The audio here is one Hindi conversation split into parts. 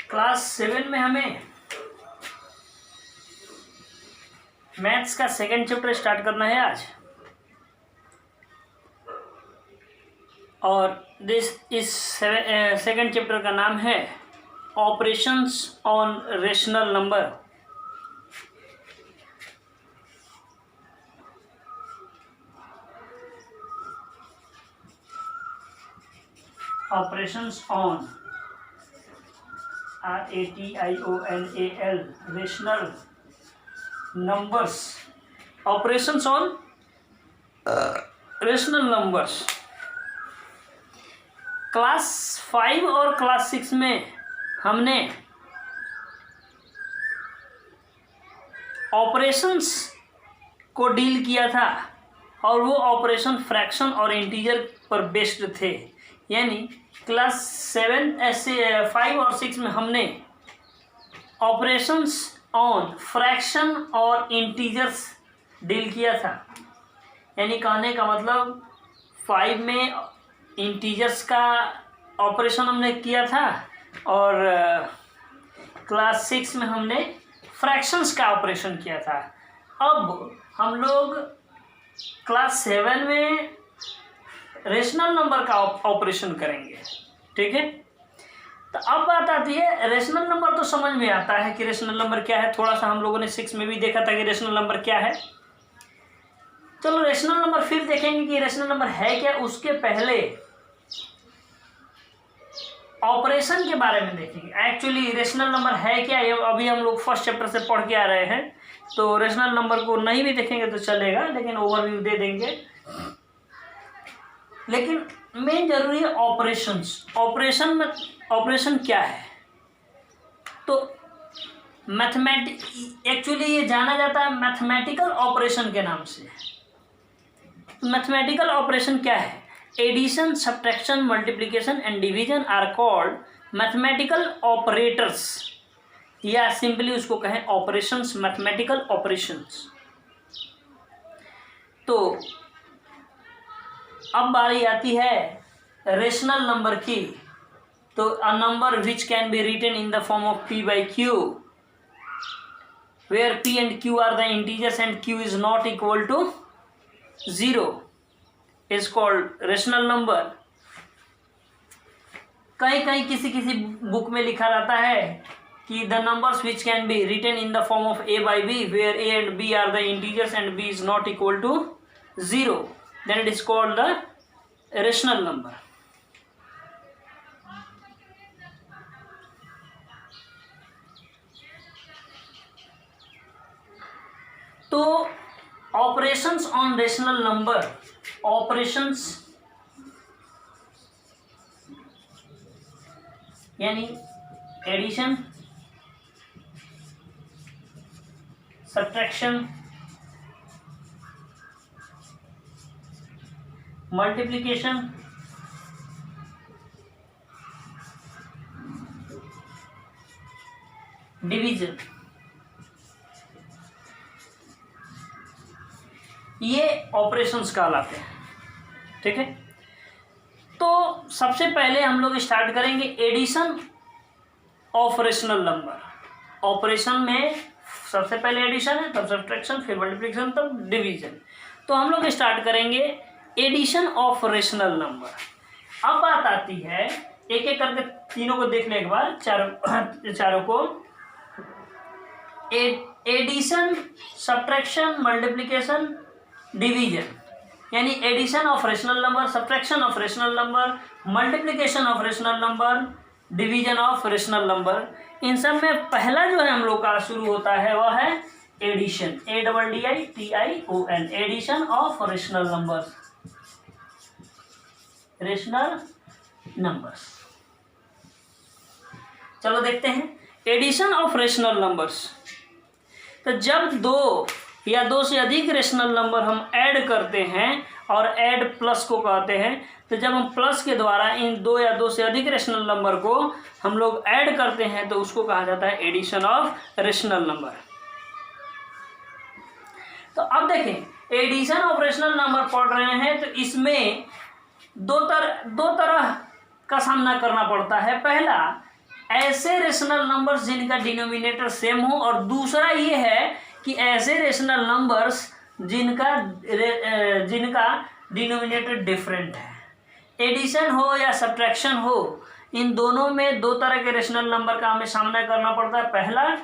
क्लास 7 में हमें मैथ्स का सेकंड चैप्टर स्टार्ट करना है आज। और इस सेकंड चैप्टर का नाम है operations on rational number. Operations on RATIONAL rational numbers. Operations on rational numbers. Class 5 और क्लास 6 में हमने ऑपरेशंस को डील किया था और वो ऑपरेशन फ्रैक्शन और इंटीजर पर बेस्ड थे। यानी क्लास 5 और 6 में हमने ऑपरेशंस ऑन फ्रैक्शन और इंटीजर्स डील किया था। यानी कहने का मतलब 5 में इंटीजर्स का ऑपरेशन हमने किया था और क्लास 6 में हमने फ्रैक्शंस का ऑपरेशन किया था। अब हम लोग क्लास 7 में रेशनल नंबर का ऑपरेशन करेंगे। ठीक है, तो अब बात आती है रेशनल नंबर। तो समझ में आता है कि रेशनल नंबर क्या है। थोड़ा सा हम लोगों ने 6 में भी देखा था कि रेशनल नंबर क्या है। चलो रेशनल नंबर फिर देखेंगे कि रेशनल नंबर है क्या। उसके पहले ऑपरेशन के बारे में देखेंगे। एक्चुअली रेशनल नंबर है क्या, ये अभी हम लोग फर्स्ट चैप्टर से पढ़ के आ रहे हैं, तो रेशनल नंबर को नहीं भी देखेंगे तो चलेगा, लेकिन ओवरव्यू दे देंगे। लेकिन मेन जरूरी है ऑपरेशंस। ऑपरेशन में ऑपरेशन क्या है तो एक्चुअली ये जाना जाता है मैथमेटिकल ऑपरेशन के नाम से। मैथमेटिकल ऑपरेशन क्या है? Addition, subtraction, multiplication and division are called mathematical operators, या सिंपली उसको कहें ऑपरेशंस, मैथमेटिकल ऑपरेशंस। तो अब बारी आती है रेशनल नंबर की। तो a number which can be written in the form of P by Q, where P and Q are the integers and Q is not equal to 0 is called rational number। कहीं कहीं किसी किसी बुक में लिखा रहता है कि the numbers which can be written in the form of A by B, where A and B are the integers and B is not equal to 0, then it is called the rational number। तो operations on rational number, operations यानी एडिशन, सब्ट्रैक्शन, मल्टीप्लिकेशन, डिवीजन, ये ऑपरेशंस कहलाते हैं। ठीक है, तो सबसे पहले हम लोग स्टार्ट करेंगे addition of rational number. Operation में सबसे पहले एडिशन है, तब सब्ट्रैक्शन, फिर मल्टीप्लिकेशन, तब डिवीजन। तो हम लोग स्टार्ट करेंगे एडिशन ऑफ रेशनल नंबर। अब बात आती है, एक एक करके तीनों को देख ले एक बार, चारों को। एडिशन, सब्ट्रैक्शन, मल्टीप्लिकेशन, डिवीजन, यानी addition of rational number, subtraction of rational number, multiplication of rational number, division of rational number. इन सब में पहला जो है हम लोग का शुरू होता है वह है addition, ADDITION, addition of rational number, rational numbers. चलो देखते हैं एडिशन ऑफ रेशनल नंबर्स। तो जब दो या दो से अधिक रेशनल नंबर हम ऐड करते हैं, और ऐड प्लस को कहते हैं, तो जब हम प्लस के द्वारा इन दो या दो से अधिक रेशनल नंबर को हम लोग ऐड करते हैं तो उसको कहा जाता है एडिशन ऑफ रेशनल नंबर। तो अब देखें एडिशन ऑफ रेशनल नंबर पढ़ रहे हैं तो इसमें दो तरह का सामना करना पड़ता है। पहला ऐसे रेशनल नंबर्स जिनका डिनोमिनेटर सेम हो, और दूसरा ये है कि ऐसे रेशनल नंबर्स जिनका डिनोमिनेटर डिफरेंट है। एडिशन हो या सब्ट्रैक्शन हो, इन दोनों में दो तरह के रेशनल नंबर का हमें सामना करना पड़ता है। पहला,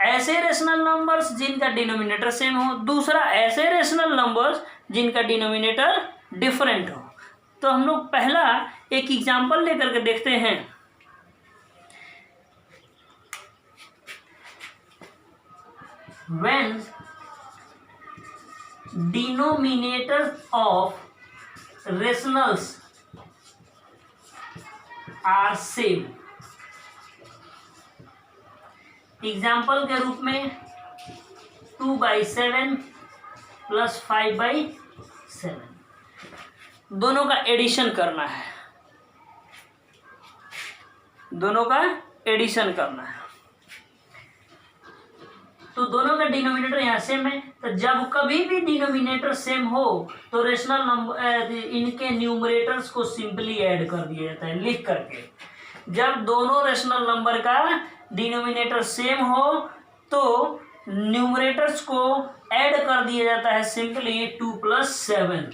ऐसे रेशनल नंबर्स जिनका डिनोमिनेटर सेम हो, दूसरा ऐसे रेशनल नंबर्स जिनका डिनोमिनेटर डिफरेंट हो। तो हम लोग पहला एक एग्जांपल लेकर के देखते हैं। When denominators of rationals are same, example के रूप में 2/7 + 5/7, दोनों का एडिशन करना है, दोनों का एडिशन करना है। तो दोनों का डिनोमिनेटर यहाँ सेम है, तो जब कभी भी डिनोमिनेटर सेम हो तो रेशनल नंबर इनके न्यूमरेटर्स को सिंपली ऐड कर दिया जाता है लिख करके। जब दोनों रेशनल नंबर का डिनोमिनेटर सेम हो तो न्यूमरेटर्स को ऐड कर दिया जाता है सिंपली 2 + 7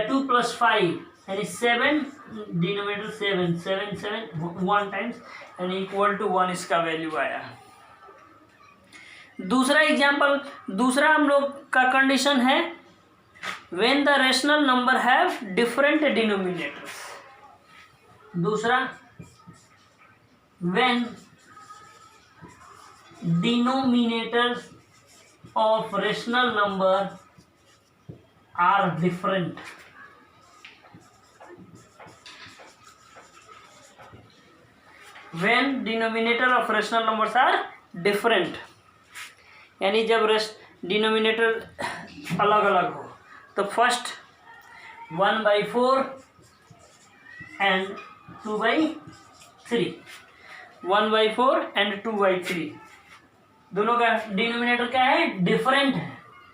2 + 5 यानी 7, डिनोमिनेटर 7 7 7 1 टाइम्स यानी = 1 इसका वैल्यू आया। दूसरा एग्जाम्पल, दूसरा हम लोग का कंडीशन है when the rational number have different denominators. दूसरा, when denominators of rational number are different. When denominator of rational numbers are different, यानी जब डिनोमिनेटर अलग अलग हो। तो फर्स्ट 1/4 एंड 2/3, 1/4 एंड 2/3, दोनों का डिनोमिनेटर क्या है? डिफरेंट है।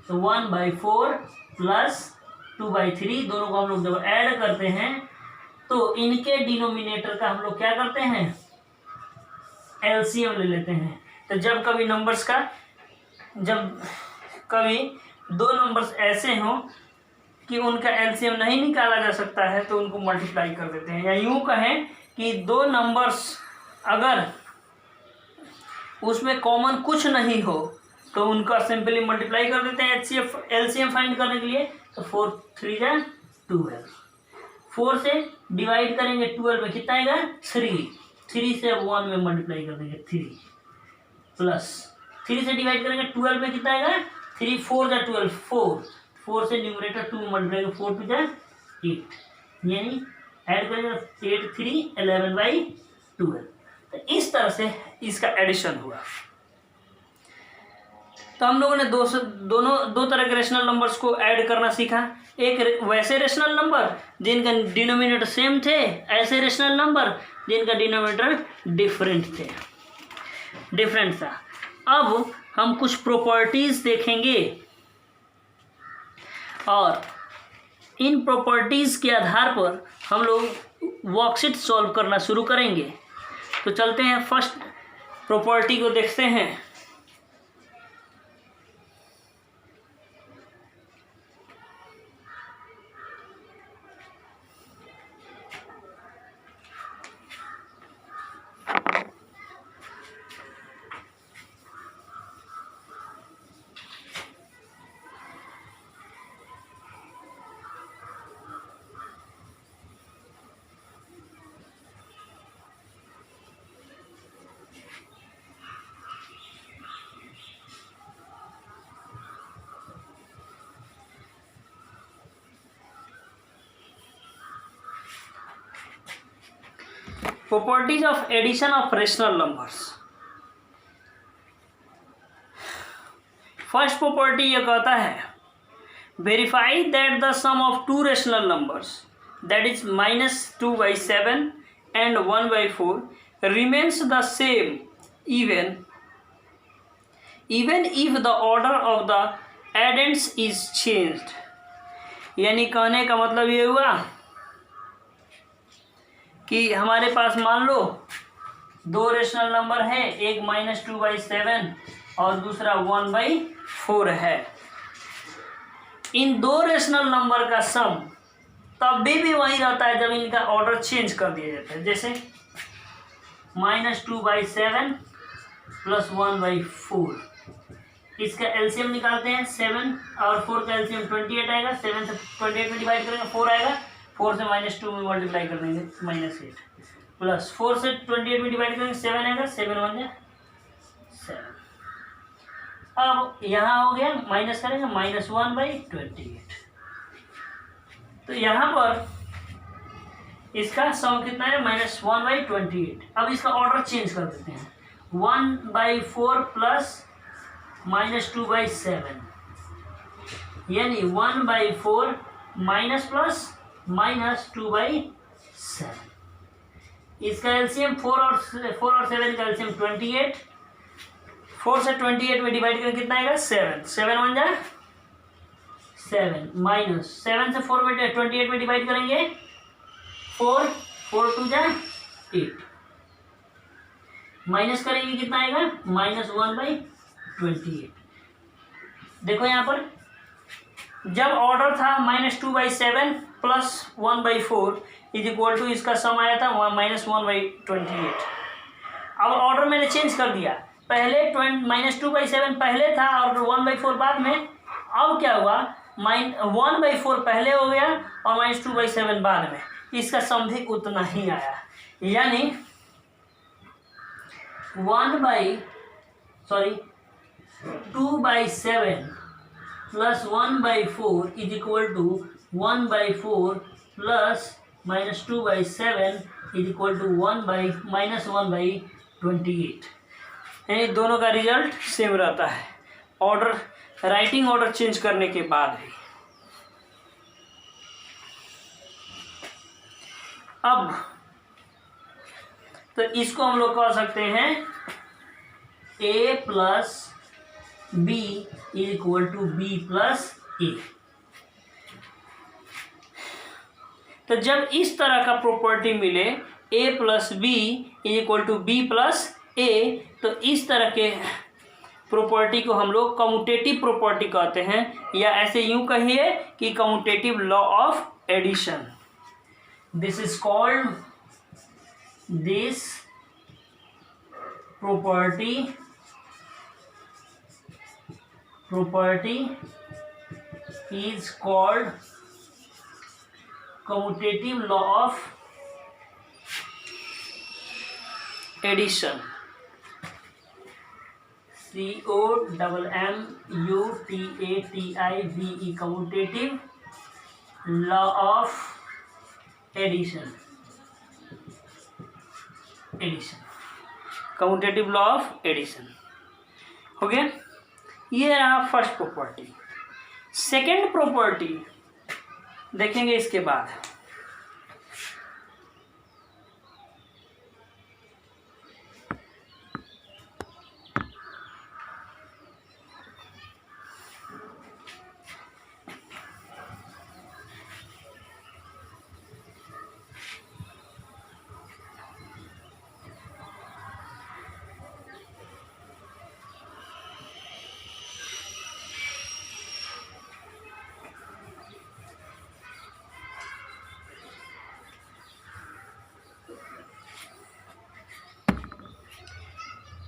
तो 1/4 + 2/3 दोनों को हम लोग जब ऐड करते हैं तो इनके डिनोमिनेटर का हम लोग क्या करते हैं? एलसीएम ले लेते हैं। तो जब कभी दो नंबर्स ऐसे हों कि उनका एलसीएम नहीं निकाला जा सकता है तो उनको मल्टीप्लाई कर देते हैं। या यूं कहें कि दो नंबर्स अगर उसमें कॉमन कुछ नहीं हो तो उनका सिंपली मल्टीप्लाई कर देते हैं एलसीएम फाइंड करने के लिए। तो 4 × 3 = 12, 4 से डिवाइड करेंगे 12 में कितना आएगा? 3 से 1 में मल्टीप्लाई कर देंगे 3 प्लस 3 से डिवाइड करेंगे 12 में कितना आएगा? 3 4 × 12 4 से न्यूमरेटर 2 में मल्टीप्लाई करेंगे 4 × 2 = 8, यानी ऐड करेंगे 8 3 11/12। तो इस तरह से इसका एडिशन हुआ। तो हम लोगों ने दो तरह के रेशनल नंबर्स को ऐड करना सीखा। एक वैसे रेशनल नंबर जिनका डिनोमिनेटर सेम थे, ऐसे रेशनल नंबर जिनका डिनोमिनेटर डिफरेंट था। अब हम कुछ प्रॉपर्टीज देखेंगे और इन प्रॉपर्टीज के आधार पर हम लोग वर्कशीट सॉल्व करना शुरू करेंगे। तो चलते हैं, फर्स्ट प्रॉपर्टी को देखते हैं। Properties of addition of rational numbers। First property ये कहता है verify that the sum of two rational numbers that is -2/7 and 1/4 remains the same even if the order of the addends is changed। यानी कहने का मतलब ये हुआ कि हमारे पास मान लो दो रेशनल नंबर है, एक -2/7 और दूसरा 1/4 है। इन दो रेशनल नंबर का सम तब भी वही रहता है जब इनका ऑर्डर चेंज कर दिया जाता है। जैसे -2/7 + 1/4, इसका एलसीएम निकालते हैं। 7 और 4 का एलसीएम 28 आएगा। 7 से 28 में डिवाइड करेंगे 4 आएगा। 4 से -2 में मल्टीप्लाई कर देंगे -8, प्लस 4 से 28 में डिवाइड करेंगे 7 आएगा। 7 1 जा 7। अब यहाँ हो गया, माइनस करेंगे -1/28। तो यहाँ पर इसका सम कितना है, -1/28। अब इसका ऑर्डर चेंज कर देते हैं। 1/4 प्लस -2/7, यानी 1/4 माइनस प्लस -2/7। इसका एलसीएम 4 और 7 का एलसीएम 28। 4 से 28 में डिवाइड करके कितना आएगा, 7। 7 1 जा 7, माइनस 7 से 4 में 28 में डिवाइड करेंगे 4, 4 2 जा 8, माइनस करेंगे कितना आएगा, -1/28। देखो यहाँ पर जब ऑर्डर था -2/7 प्लस 1/4 इज इक्वल टू, इसका सम आया था -1/28। अब ऑर्डर मैंने चेंज कर दिया, पहले -2/7 पहले था और 1/4 बाद में। अब क्या हुआ, 1/4 पहले हो गया और -2/7 बाद में। इसका सम भी उतना ही आया, यानी 2/7 plus 1/4 is equal to 1/4 plus -2/7 is equal to -1/28। यानी दोनों का रिजल्ट सेम रहता है, ऑर्डर राइटिंग ऑर्डर चेंज करने के बाद भी। अब तो इसको हम लोग कह सकते हैं a plus b is equal to b plus a. तो जब इस तरह का प्रॉपर्टी मिले a plus b is equal to b plus a, तो इस तरह के प्रॉपर्टी को हम लोग कम्यूटेटिव प्रॉपर्टी कहते हैं, या ऐसे यूं कहिए कि commutative law of addition. This is called, this property is called commutative law of addition, COMMUTATIVE, commutative law of addition, commutative law of addition हो गया। ये रहा फर्स्ट प्रॉपर्टी। सेकेंड प्रॉपर्टी देखेंगे इसके बाद।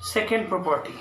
Second property,